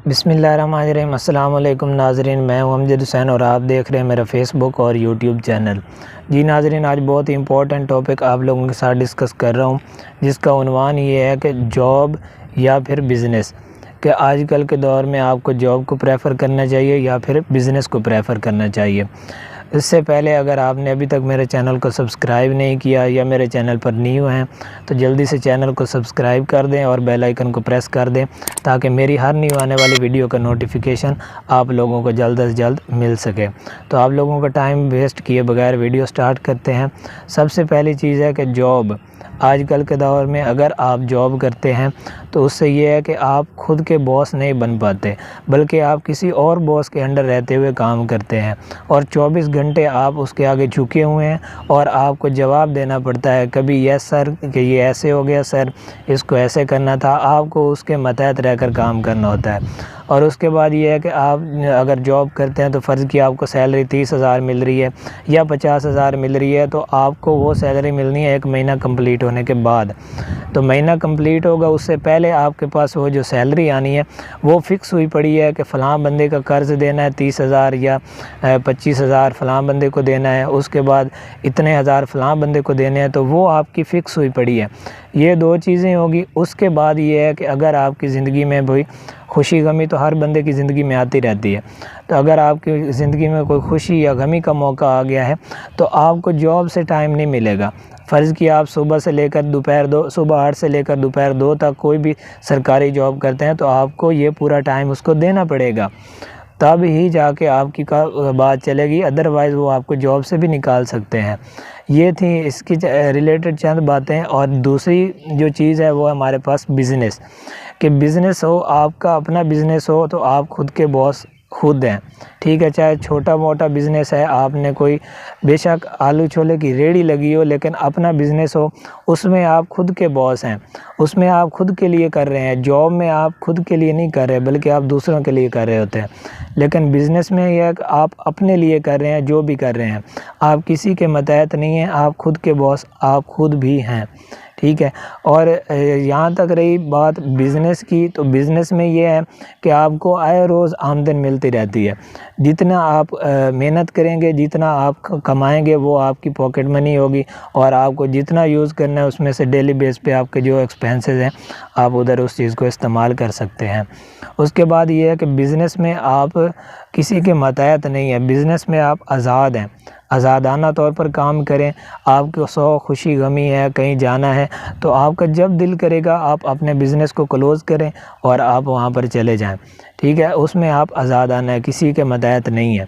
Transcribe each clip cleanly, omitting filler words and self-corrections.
بسم اللہ الرحمن الرحیم۔ السلام علیکم ناظرین، میں ہوں امجد حسین اور آپ دیکھ رہے ہیں میرا فیس بک اور یوٹیوب چینل۔ جی ناظرین، آج بہت ہی امپورٹنٹ ٹاپک آپ لوگوں کے ساتھ ڈسکس کر رہا ہوں، جس کا عنوان یہ ہے کہ جاب یا پھر بزنس، کہ آج کل کے دور میں آپ کو جاب کو پریفر کرنا چاہیے یا پھر بزنس کو پریفر کرنا چاہیے۔ اس سے پہلے اگر آپ نے ابھی تک میرے چینل کو سبسکرائب نہیں کیا یا میرے چینل پر نیو ہیں تو جلدی سے چینل کو سبسکرائب کر دیں اور بیل آئیکن کو پریس کر دیں تاکہ میری ہر نیو آنے والی ویڈیو کا نوٹیفیکیشن آپ لوگوں کو جلد از جلد مل سکے۔ تو آپ لوگوں کا ٹائم ویسٹ کیے بغیر ویڈیو سٹارٹ کرتے ہیں۔ سب سے پہلی چیز ہے کہ جاب، آج کل کے دور میں اگر آپ جاب کرتے ہیں تو اس سے یہ ہے کہ آپ خود کے باس نہیں بن پاتے، بلکہ آپ کسی اور باس کے انڈر رہتے ہوئے کام کرتے ہیں اور 24 گھنٹے آپ اس کے آگے جھکے ہوئے ہیں اور آپ کو جواب دینا پڑتا ہے، کبھی یس سر کہ یہ ایسے ہو گیا سر، اس کو ایسے کرنا تھا، آپ کو اس کے ماتحت رہ کر کام کرنا ہوتا ہے۔ اور اس کے بعد یہ ہے کہ آپ اگر جاب کرتے ہیں تو فرض کی آپ کو سیلری 30,000 مل رہی ہے یا 50,000 مل رہی ہے تو آپ کو وہ سیلری ملنی ہے 1 مہینہ کمپلیٹ ہونے کے بعد۔ تو مہینہ کمپلیٹ ہوگا، اس سے پہلے آپ کے پاس وہ جو سیلری آنی ہے وہ فکس ہوئی پڑی ہے کہ فلاں بندے کا قرض دینا ہے 30,000 یا 25,000 فلاں بندے کو دینا ہے، اس کے بعد اتنے ہزار فلاں بندے کو دینے ہیں، تو وہ آپ کی فکس ہوئی پڑی ہے۔ یہ 2 چیزیں ہوگی۔ اس کے بعد یہ ہے کہ اگر آپ کی زندگی میں بھئی خوشی غمی تو ہر بندے کی زندگی میں آتی رہتی ہے، تو اگر آپ کی زندگی میں کوئی خوشی یا غمی کا موقع آ گیا ہے تو آپ کو جاب سے ٹائم نہیں ملے گا۔ فرض کہ آپ صبح سے لے کر صبح 8 سے لے کر دوپہر 2 تک کوئی بھی سرکاری جاب کرتے ہیں تو آپ کو یہ پورا ٹائم اس کو دینا پڑے گا، تب ہی جا کے آپ کی بات چلے گی، ادروائز وہ آپ کو جاب سے بھی نکال سکتے ہیں۔ یہ تھی اس کی ریلیٹڈ چند باتیں۔ اور دوسری جو چیز ہے وہ ہمارے پاس بزنس، کہ بزنس ہو، آپ کا اپنا بزنس ہو تو آپ خود کے باس خود ہیں، ٹھیک ہے، چاہے چھوٹا موٹا بزنس ہے، آپ نے کوئی بے شک آلو چھولے کی ریڑھی لگی ہو، لیکن اپنا بزنس ہو اس میں آپ خود کے باس ہیں، اس میں آپ خود کے لیے کر رہے ہیں۔ جاب میں آپ خود کے لیے نہیں کر رہے بلکہ آپ دوسروں کے لیے کر رہے ہوتے ہیں، لیکن بزنس میں یہ ہے کہ آپ اپنے لیے کر رہے ہیں، جو بھی کر رہے ہیں آپ کسی کے ماتحت نہیں ہیں، آپ خود کے باس آپ خود بھی ہیں، ٹھیک ہے۔ اور یہاں تک رہی بات بزنس کی، تو بزنس میں یہ ہے کہ آپ کو آئے روز آمدن ملتی رہتی ہے، جتنا آپ محنت کریں گے، جتنا آپ کمائیں گے وہ آپ کی پاکٹ منی ہوگی، اور آپ کو جتنا یوز کرنا ہے اس میں سے ڈیلی بیس پہ آپ کے جو ایکسپینسز ہیں آپ ادھر اس چیز کو استعمال کر سکتے ہیں۔ اس کے بعد یہ ہے کہ بزنس میں آپ کسی کے ماتحت نہیں ہیں، بزنس میں آپ آزاد ہیں، آزادانہ طور پر کام کریں۔ آپ کو خوشی غمی ہے، کہیں جانا ہے تو آپ کا جب دل کرے گا آپ اپنے بزنس کو کلوز کریں اور آپ وہاں پر چلے جائیں، ٹھیک ہے، اس میں آپ آزادانہ ہے، کسی کے ماتحت نہیں ہے۔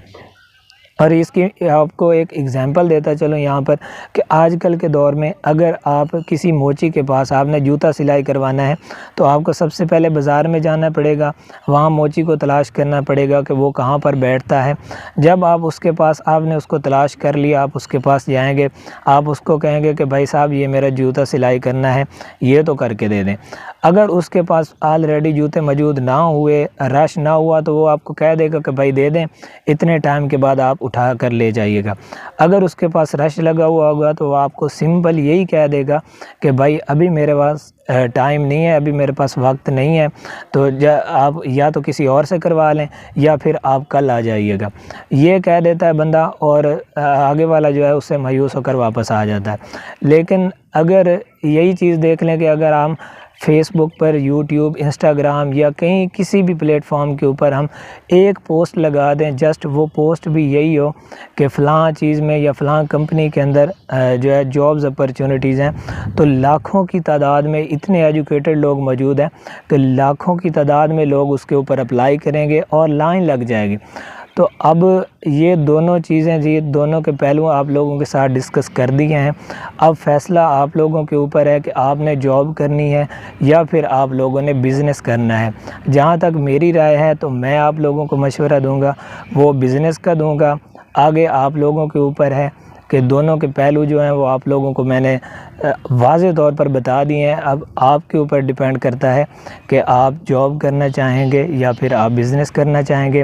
اور اس کی آپ کو ایک ایگزامپل دیتا چلوں یہاں پر، کہ آج کل کے دور میں اگر آپ کسی موچی کے پاس آپ نے جوتا سلائی کروانا ہے تو آپ کو سب سے پہلے بازار میں جانا پڑے گا، وہاں موچی کو تلاش کرنا پڑے گا کہ وہ کہاں پر بیٹھتا ہے۔ جب آپ اس کے پاس آپ نے اس کو تلاش کر لیا، آپ اس کے پاس جائیں گے، آپ اس کو کہیں گے کہ بھائی صاحب یہ میرا جوتا سلائی کرنا ہے، یہ تو کر کے دے دیں۔ اگر اس کے پاس آلریڈی جوتے موجود نہ ہوئے، رش نہ ہوا، تو وہ آپ کو کہہ دے گا کہ بھائی دے دیں، اتنے ٹائم کے بعد آپ اٹھا کر لے جائیے گا۔ اگر اس کے پاس رش لگا ہوا ہوگا تو وہ آپ کو سمپل یہی کہہ دے گا کہ بھائی ابھی میرے پاس ٹائم نہیں ہے، ابھی میرے پاس وقت نہیں ہے، تو آپ یا تو کسی اور سے کروا لیں یا پھر آپ کل آ جائیے گا، یہ کہہ دیتا ہے بندہ، اور آگے والا جو ہے اس سے مایوس ہو کر واپس آ جاتا ہے۔ لیکن اگر یہی چیز دیکھ لیں کہ اگر ہم فیس بک پر، یوٹیوب، انسٹاگرام یا کہیں کسی بھی پلیٹ فارم کے اوپر ہم ایک پوسٹ لگا دیں، جسٹ وہ پوسٹ بھی یہی ہو کہ فلاں چیز میں یا فلاں کمپنی کے اندر جو ہے جابز اپرچونٹیز ہیں، تو لاکھوں کی تعداد میں اتنے ایجوکیٹڈ لوگ موجود ہیں کہ لاکھوں کی تعداد میں لوگ اس کے اوپر اپلائی کریں گے اور لائن لگ جائے گی۔ تو اب یہ دونوں چیزیں، یہ دونوں کے پہلو آپ لوگوں کے ساتھ ڈسکس کر دیے ہیں۔ اب فیصلہ آپ لوگوں کے اوپر ہے کہ آپ نے جاب کرنی ہے یا پھر آپ لوگوں نے بزنس کرنا ہے۔ جہاں تک میری رائے ہے تو میں آپ لوگوں کو مشورہ دوں گا وہ بزنس کا دوں گا، آگے آپ لوگوں کے اوپر ہے کہ دونوں کے پہلو جو ہیں وہ آپ لوگوں کو میں نے واضح طور پر بتا دیے ہیں۔ اب آپ کے اوپر ڈیپینڈ کرتا ہے کہ آپ جاب کرنا چاہیں گے یا پھر آپ بزنس کرنا چاہیں گے۔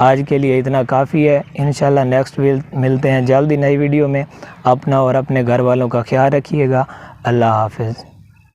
آج کے لیے اتنا کافی ہے، انشاءاللہ نیکسٹ ملتے ہیں جلدی نئی ویڈیو میں۔ اپنا اور اپنے گھر والوں کا خیال رکھیے گا۔ اللہ حافظ۔